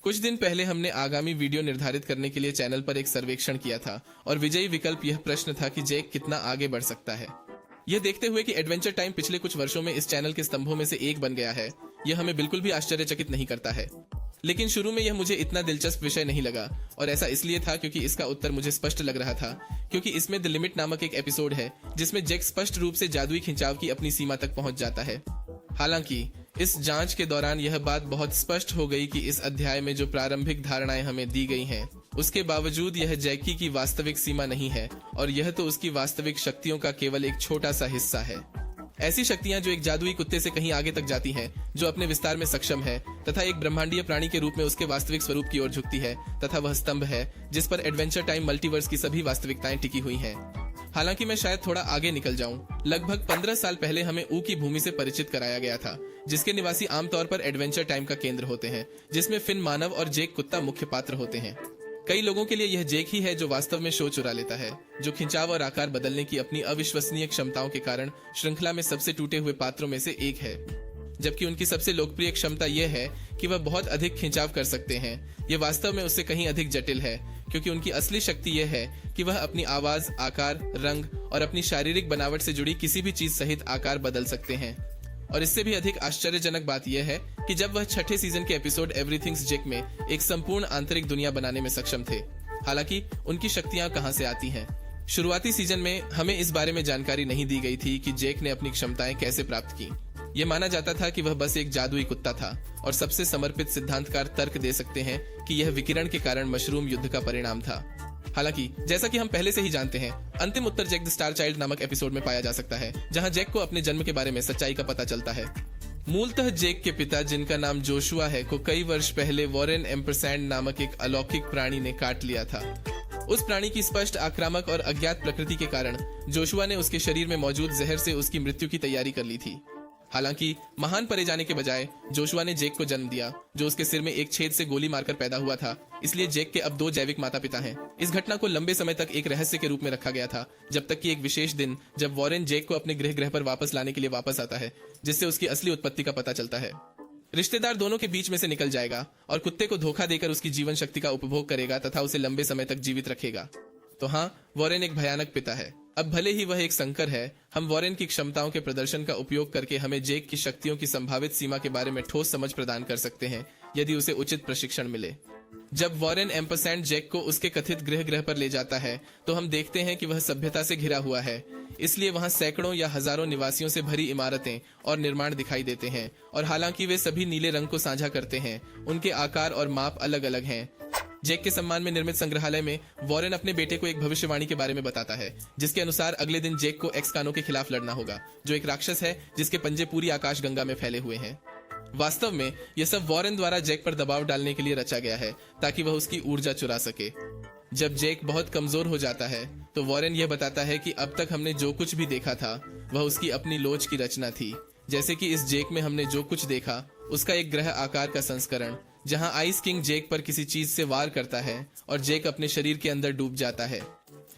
कुछ दिन पहले हमने आगामी वीडियो निर्धारित करने के लिए चैनल पर एक सर्वेक्षण किया था और विजयी विकल्प यह प्रश्न था कि जैक कितना आगे बढ़ सकता है। यह देखते हुए कि एडवेंचर टाइम पिछले कुछ वर्षों में इस चैनल के स्तंभों में से एक बन गया है, यह हमें बिल्कुल भी आश्चर्यचकित नहीं करता है। लेकिन शुरू में यह मुझे इतना दिलचस्प विषय नहीं लगा, और ऐसा इसलिए था क्योंकि इसका उत्तर मुझे स्पष्ट लग रहा था, क्योंकि इसमें द लिमिट नामक एक एपिसोड है जिसमें जैक स्पष्ट रूप से जादुई खिंचाव की अपनी सीमा तक पहुंच जाता है। हालांकि इस जांच के दौरान यह बात बहुत स्पष्ट हो गई कि इस अध्याय में जो प्रारंभिक धारणाएं हमें दी गई हैं, उसके बावजूद यह जैकी की वास्तविक सीमा नहीं है, और यह तो उसकी वास्तविक शक्तियों का केवल एक छोटा सा हिस्सा है। ऐसी शक्तियां जो एक जादुई कुत्ते से कहीं आगे तक जाती हैं, जो अपने विस्तार में सक्षम है तथा एक ब्रह्मांडीय प्राणी के रूप में उसके वास्तविक स्वरूप की ओर झुकती है, तथा वह स्तंभ है जिस पर एडवेंचर टाइम मल्टीवर्स की सभी वास्तविकताएं टिकी हुई हैं। हालांकि मैं शायद थोड़ा आगे निकल जाऊं। लगभग 15 साल पहले हमें ऊ की भूमि से परिचित कराया गया था, जिसके निवासी आमतौर पर एडवेंचर टाइम का केंद्र होते हैं, जिसमें फिन मानव और जेक कुत्ता मुख्य पात्र होते हैं। कई लोगों के लिए यह जेक ही है जो वास्तव में शो चुरा लेता है, जो खिंचाव और आकार बदलने की अपनी अविश्वसनीय क्षमताओं के कारण श्रृंखला में सबसे टूटे हुए पात्रों में से एक है। जबकि उनकी सबसे लोकप्रिय क्षमता यह है कि वह बहुत अधिक खिंचाव कर सकते हैं। यह वास्तव में उससे कहीं अधिक जटिल है, क्योंकि उनकी असली शक्ति यह है कि वह अपनी आवाज, आकार, रंग और अपनी शारीरिक बनावट से जुड़ी किसी भी चीज सहित आकार बदल सकते हैं। और इससे भी अधिक आश्चर्यजनक बात यह है कि जब वह छठे सीजन के एपिसोड एवरीथिंग्स जेक में एक संपूर्ण आंतरिक दुनिया बनाने में सक्षम थे। हालांकि उनकी शक्तियां कहां से आती हैं? शुरुआती सीजन में हमें इस बारे में जानकारी नहीं दी गई थी कि जेक ने अपनी क्षमताएं कैसे प्राप्त की। यह माना जाता था कि वह बस एक जादुई कुत्ता था, और सबसे समर्पित सिद्धांतकार तर्क दे सकते हैं कि यह विकिरण के कारण मशरूम युद्ध का परिणाम था। हालांकि जैसा कि हम पहले से ही जानते हैं, अंतिम उत्तर जैक द स्टार चाइल्ड नामक एपिसोड में पाया जा सकता है, जहां जैक को अपने जन्म के बारे में सच्चाई का पता चलता है। मूलतः जेक के पिता, जिनका नाम जोशुआ है, को कई वर्ष पहले वॉरेन एम्परसैंड नामक एक अलौकिक प्राणी ने काट लिया था। उस प्राणी की स्पष्ट आक्रामक और अज्ञात प्रकृति के कारण जोशुआ ने उसके शरीर में मौजूद जहर से उसकी मृत्यु की तैयारी कर ली थी। हालांकि महान परे जाने के बजाय जोशुआ ने जेक को जन्म दिया, जो उसके सिर में एक छेद से गोली मारकर पैदा हुआ था। इसलिए जेक के अब 2 जैविक माता पिता हैं। इस घटना को लंबे समय तक एक रहस्य के रूप में रखा गया था, जब तक कि एक विशेष दिन जब वॉरेन जेक को अपने गृह पर वापस लाने के लिए वापस आता है, जिससे उसकी असली उत्पत्ति का पता चलता है। रिश्तेदार दोनों के बीच में से निकल जाएगा और कुत्ते को धोखा देकर उसकी जीवन शक्ति का उपभोग करेगा तथा उसे लंबे समय तक जीवित रखेगा। तो हाँ, वॉरेन एक भयानक पिता है। अब भले ही वह एक संकर है, हम वॉरेन की क्षमताओं के प्रदर्शन का उपयोग करके हमें जेक की शक्तियों की संभावित सीमा के बारे में ठोस समझ प्रदान कर सकते हैं, यदि उसे उचित प्रशिक्षण मिले। जब वॉरेन एम्परसैंड जेक को उसके कथित गृह पर ले जाता है, तो हम देखते हैं कि वह सभ्यता से घिरा हुआ है। इसलिए वहां सैकड़ों या हजारों निवासियों से भरी इमारतें और निर्माण दिखाई देते हैं, और हालांकि वे सभी नीले रंग को साझा करते हैं, उनके आकार और माप अलग अलग हैं। जेक के सम्मान में निर्मित संग्रहालय में वॉरेन अपने बेटे को एक भविष्यवाणी के बारे में बताता है, जिसके अनुसार अगले दिन जेक को एक्स कानो के खिलाफ लड़ना होगा, जो एक राक्षस है जिसके पंजे पूरी आकाश गंगा में फैले हुए हैं। वास्तव में यह सब वॉरेन द्वारा जेक पर दबाव डालने के लिए रचा गया है, ताकि वह उसकी ऊर्जा चुरा सके। जब जेक बहुत कमजोर हो जाता है, तो वॉरेन यह बताता है कि अब तक हमने जो कुछ भी देखा था वह उसकी अपनी लोच की रचना थी। जैसे कि इस जेक में हमने जो कुछ देखा उसका एक ग्रह आकार का संस्करण, जहां आइस किंग जेक पर किसी चीज से वार करता है और जेक अपने शरीर के अंदर डूब जाता है।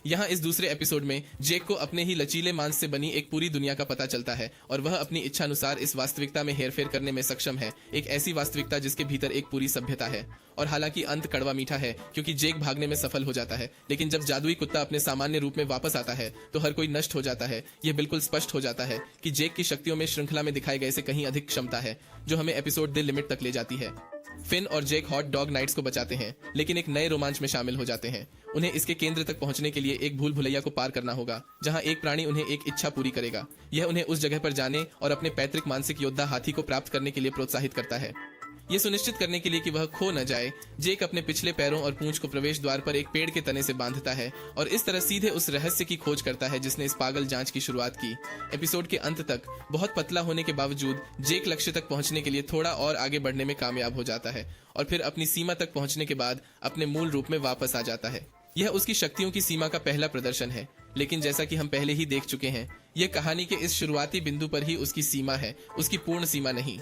यहाँ इस दूसरे एपिसोड में जेक को अपने ही लचीले मांस से बनी एक पूरी दुनिया का पता चलता है, और वह अपनी इच्छा अनुसार इस वास्तविकता में हेरफेर करने में सक्षम है, एक ऐसी वास्तविकता जिसके भीतर एक पूरी सभ्यता है। और हालांकि अंत कड़वा मीठा है, क्योंकि जेक भागने में सफल हो जाता है, लेकिन जब जादुई कुत्ता अपने सामान्य रूप में वापस आता है तो हर कोई नष्ट हो जाता है। यह बिल्कुल स्पष्ट हो जाता है कि जेक की शक्तियों में श्रृंखला में दिखाए गए से कहीं अधिक क्षमता है, जो हमें एपिसोड द लिमिट तक ले जाती है। फिन और जेक हॉट डॉग नाइट्स को बचाते हैं, लेकिन एक नए रोमांच में शामिल हो जाते हैं। उन्हें इसके केंद्र तक पहुंचने के लिए एक भूल भुलैया को पार करना होगा, जहां एक प्राणी उन्हें एक इच्छा पूरी करेगा। यह उन्हें उस जगह पर जाने और अपने पैतृक मानसिक योद्धा हाथी को प्राप्त करने के लिए प्रोत्साहित करता है। यह सुनिश्चित करने के लिए कि वह खो न जाए, जेक अपने पिछले पैरों और पूंछ को प्रवेश द्वार पर एक पेड़ के तने से बांधता है और इस तरह सीधे उस रहस्य की खोज करता है जिसने इस पागल जांच की शुरुआत की। एपिसोड के अंत तक बहुत पतला होने के बावजूद जेक लक्ष्य तक पहुंचने के लिए थोड़ा और आगे बढ़ने में कामयाब हो जाता है, और फिर अपनी सीमा तक पहुंचने के बाद अपने मूल रूप में वापस आ जाता है। यह उसकी शक्तियों की सीमा का पहला प्रदर्शन है, लेकिन जैसा कि हम पहले ही देख चुके हैं, यह कहानी के इस शुरुआती बिंदु पर ही उसकी सीमा है, उसकी पूर्ण सीमा नहीं।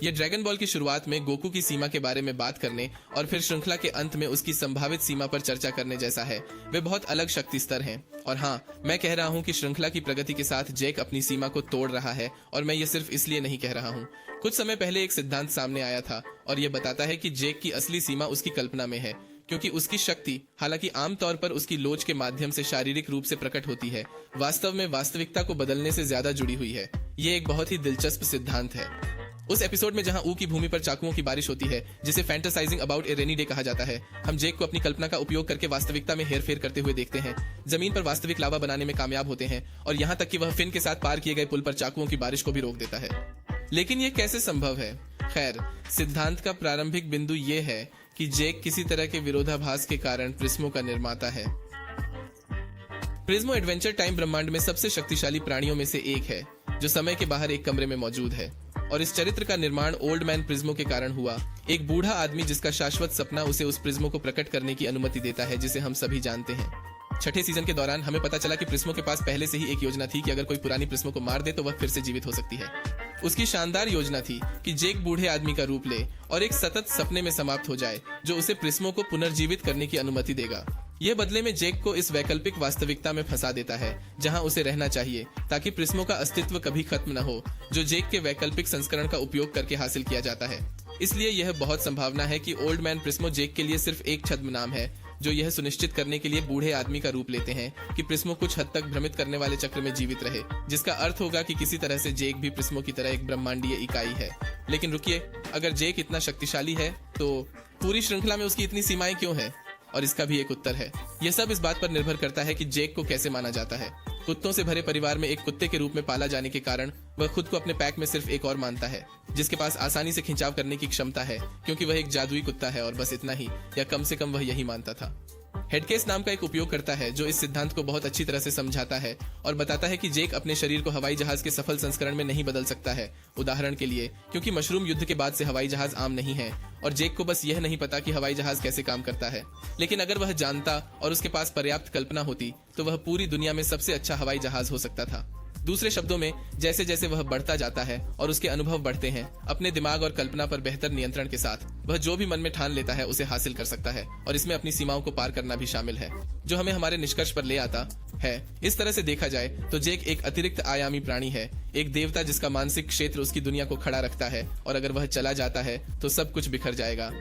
ये ड्रैगन बॉल की शुरुआत में गोकू की सीमा के बारे में बात करने और फिर श्रृंखला के अंत में उसकी संभावित सीमा पर चर्चा करने जैसा है। वे बहुत अलग शक्ति स्तर हैं। और हाँ, मैं कह रहा हूँ कि श्रृंखला की प्रगति के साथ जैक अपनी सीमा को तोड़ रहा है, और मैं ये सिर्फ इसलिए नहीं कह रहा हूँ। कुछ समय पहले एक सिद्धांत सामने आया था और ये बताता है कि जैक की असली सीमा उसकी कल्पना में है, क्योंकि उसकी शक्ति, हालांकि आमतौर पर उसकी लोच के माध्यम से शारीरिक रूप से प्रकट होती है, वास्तव में वास्तविकता को बदलने से ज्यादा जुड़ी हुई है। ये एक बहुत ही दिलचस्प सिद्धांत है। उस एपिसोड में जहां ऊ की भूमि पर चाकुओं की बारिश होती है, जिसे फैंटासाइजिंग अबाउट ए रेनी डे कहा जाता है, हम जैक को अपनी कल्पना का उपयोग करके वास्तविकता में हेरफेर करते हुए देखते हैं। जमीन पर वास्तविक लावा बनाने में कामयाब होते हैं और यहाँ तक कि वह फिन के साथ पार किए गए पुल पर चाकुओं की बारिश को भी रोक देता है। लेकिन ये कैसे संभव है? खैर, सिद्धांत का प्रारंभिक बिंदु ये है कि जैक किसी तरह के विरोधाभास के कारण प्रिज्मों का निर्माता है। प्रिज्मो एडवेंचर टाइम ब्रह्मांड में सबसे शक्तिशाली प्राणियों में से एक है, जो समय के बाहर एक कमरे में मौजूद है। और इस चरित्र का निर्माण ओल्ड मैन प्रिज्मो के कारण हुआ, एक बूढ़ा आदमी जिसका शाश्वत सपना उसे उस प्रिज्मो को प्रकट करने की अनुमति देता है, जिसे हम सभी जानते हैं। छठे सीजन के दौरान हमें पता चला कि प्रिज्मो के पास पहले से ही एक योजना थी कि अगर कोई पुरानी प्रिज्मो को मार दे तो वह फिर से जीवित हो सकती है। उसकी शानदार योजना थी कि जैक बूढ़े आदमी का रूप ले और एक सतत सपने में समाप्त हो जाए, जो उसे प्रिज्मो को पुनर्जीवित करने की अनुमति देगा। यह बदले में जैक को इस वैकल्पिक वास्तविकता में फंसा देता है जहां उसे रहना चाहिए, ताकि प्रिज्मो का अस्तित्व कभी खत्म न हो, जो जैक के वैकल्पिक संस्करण का उपयोग करके हासिल किया जाता है। इसलिए यह बहुत संभावना है कि ओल्ड मैन प्रिज्मो जैक के लिए सिर्फ एक छद्म नाम है, जो यह सुनिश्चित करने के लिए बूढ़े आदमी का रूप लेते हैं कि प्रिज्मो कुछ हद तक भ्रमित करने वाले चक्र में जीवित रहे, जिसका अर्थ होगा कि किसी तरह से जैक भी प्रिज्मो की तरह एक ब्रह्मांडीय इकाई है। लेकिन रुकिए, अगर जैक इतना शक्तिशाली है तो पूरी श्रृंखला में उसकी इतनी सीमाएं क्यों हैं? और इसका भी एक उत्तर है। यह सब इस बात पर निर्भर करता है कि जैक को कैसे माना जाता है। कुत्तों से भरे परिवार में एक कुत्ते के रूप में पाला जाने के कारण वह खुद को अपने पैक में सिर्फ एक और मानता है, जिसके पास आसानी से खिंचाव करने की क्षमता है, क्योंकि वह एक जादुई कुत्ता है, और बस इतना ही, या कम से कम वह यही मानता था। हेडकेस नाम का एक उपयोगकर्ता है जो इस सिद्धांत को बहुत अच्छी तरह से समझाता है और बताता है कि जैक अपने शरीर को हवाई जहाज के सफल संस्करण में नहीं बदल सकता है। उदाहरण के लिए, क्योंकि मशरूम युद्ध के बाद से हवाई जहाज आम नहीं है और जैक को बस यह नहीं पता कि हवाई जहाज कैसे काम करता है। लेकिन अगर वह जानता और उसके पास पर्याप्त कल्पना होती तो वह पूरी दुनिया में सबसे अच्छा हवाई जहाज हो सकता था। दूसरे शब्दों में, जैसे जैसे वह बढ़ता जाता है और उसके अनुभव बढ़ते हैं, अपने दिमाग और कल्पना पर बेहतर नियंत्रण के साथ वह जो भी मन में ठान लेता है उसे हासिल कर सकता है, और इसमें अपनी सीमाओं को पार करना भी शामिल है, जो हमें हमारे निष्कर्ष पर ले आता है। इस तरह से देखा जाए तो जैक एक अतिरिक्त आयामी प्राणी है, एक देवता जिसका मानसिक क्षेत्र उसकी दुनिया को खड़ा रखता है, और अगर वह चला जाता है तो सब कुछ बिखर जाएगा।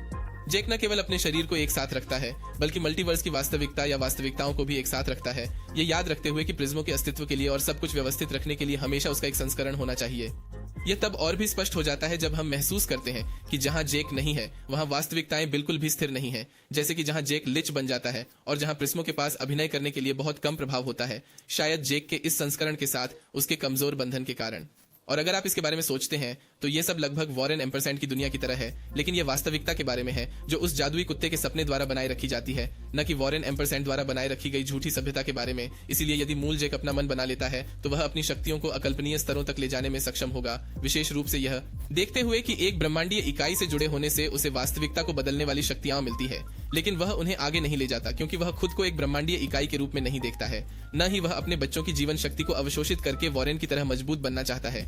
जैक न केवल अपने शरीर को एक साथ रखता है, बल्कि मल्टीवर्स की वास्तविकता या वास्तविकताओं को भी एक साथ रखता है, ये याद रखते हुए कि प्रिज्मो के अस्तित्व के लिए और सब कुछ व्यवस्थित रखने के लिए हमेशा उसका एक संस्करण होना चाहिए। यह तब और भी स्पष्ट हो जाता है जब हम महसूस करते हैं कि जहां जैक नहीं है वहां वास्तविकताएं बिल्कुल भी स्थिर नहीं है, जैसे कि जहां जैक लिच बन जाता है और जहां प्रिज्मो के पास अभिनय करने के लिए बहुत कम प्रभाव होता है, शायद जैक के इस संस्करण के साथ उसके कमजोर बंधन के कारण। और अगर आप इसके बारे में सोचते हैं तो ये सब लगभग वॉरेन एम्परसेंट की दुनिया की तरह है, लेकिन ये वास्तविकता के बारे में है जो उस जादुई कुत्ते के सपने द्वारा बनाए रखी जाती है, न कि वॉरेन एम्परसेंट द्वारा बनाए रखी गई झूठी सभ्यता के बारे में। इसीलिए यदि मूल जैक अपना मन बना लेता है तो वह अपनी शक्तियों को अकल्पनीय स्तरों तक ले जाने में सक्षम होगा, विशेष रूप से यह देखते हुए कि एक ब्रह्मांडीय इकाई से जुड़े होने से उसे वास्तविकता को बदलने वाली शक्तियां मिलती है, लेकिन वह उन्हें आगे नहीं ले जाता, क्योंकि वह खुद को एक ब्रह्मांडीय इकाई के रूप में नहीं देखता है, न ही वह अपने बच्चों की जीवन शक्ति को अवशोषित करके वॉरेन की तरह मजबूत बनना चाहता है।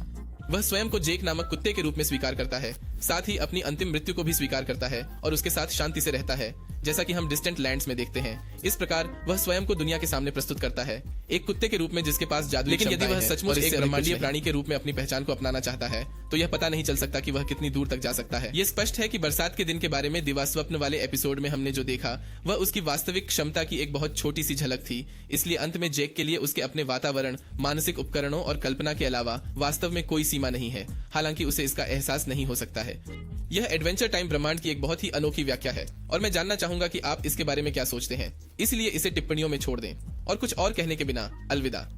वह स्वयं को जैक नामक कुत्ते के रूप में स्वीकार करता है, साथ ही अपनी अंतिम मृत्यु को भी स्वीकार करता है और उसके साथ शांति से रहता है, जैसा कि हम डिस्टेंट लैंड्स में देखते हैं। इस प्रकार वह स्वयं को दुनिया के सामने प्रस्तुत करता है, एक कुत्ते के रूप में जिसके पास जादुई क्षमताएं हैं। लेकिन यदि वह सचमुच एक ब्रह्मांडीय प्राणी के रूप में अपनी पहचान को अपनाना चाहता है तो यह पता नहीं चल सकता कि वह कितनी दूर तक जा सकता है। यह स्पष्ट है कि बरसात के दिन के बारे में दिवा स्वप्न वाले एपिसोड में हमने जो देखा वह उसकी वास्तविक क्षमता की एक बहुत छोटी सी झलक थी। इसलिए अंत में जैक के लिए उसके अपने वातावरण, मानसिक उपकरणों और कल्पना के अलावा वास्तव में कोई सीमा नहीं है, हालांकि उसे इसका एहसास नहीं हो सकता है। यह एडवेंचर टाइम ब्रह्मांड की एक बहुत ही अनोखी व्याख्या है और मैं जानना चाहूंगा कि आप इसके बारे में क्या सोचते हैं। इसलिए इसे टिप्पणियों में छोड़ दें और कुछ और कहने के बिना अलविदा।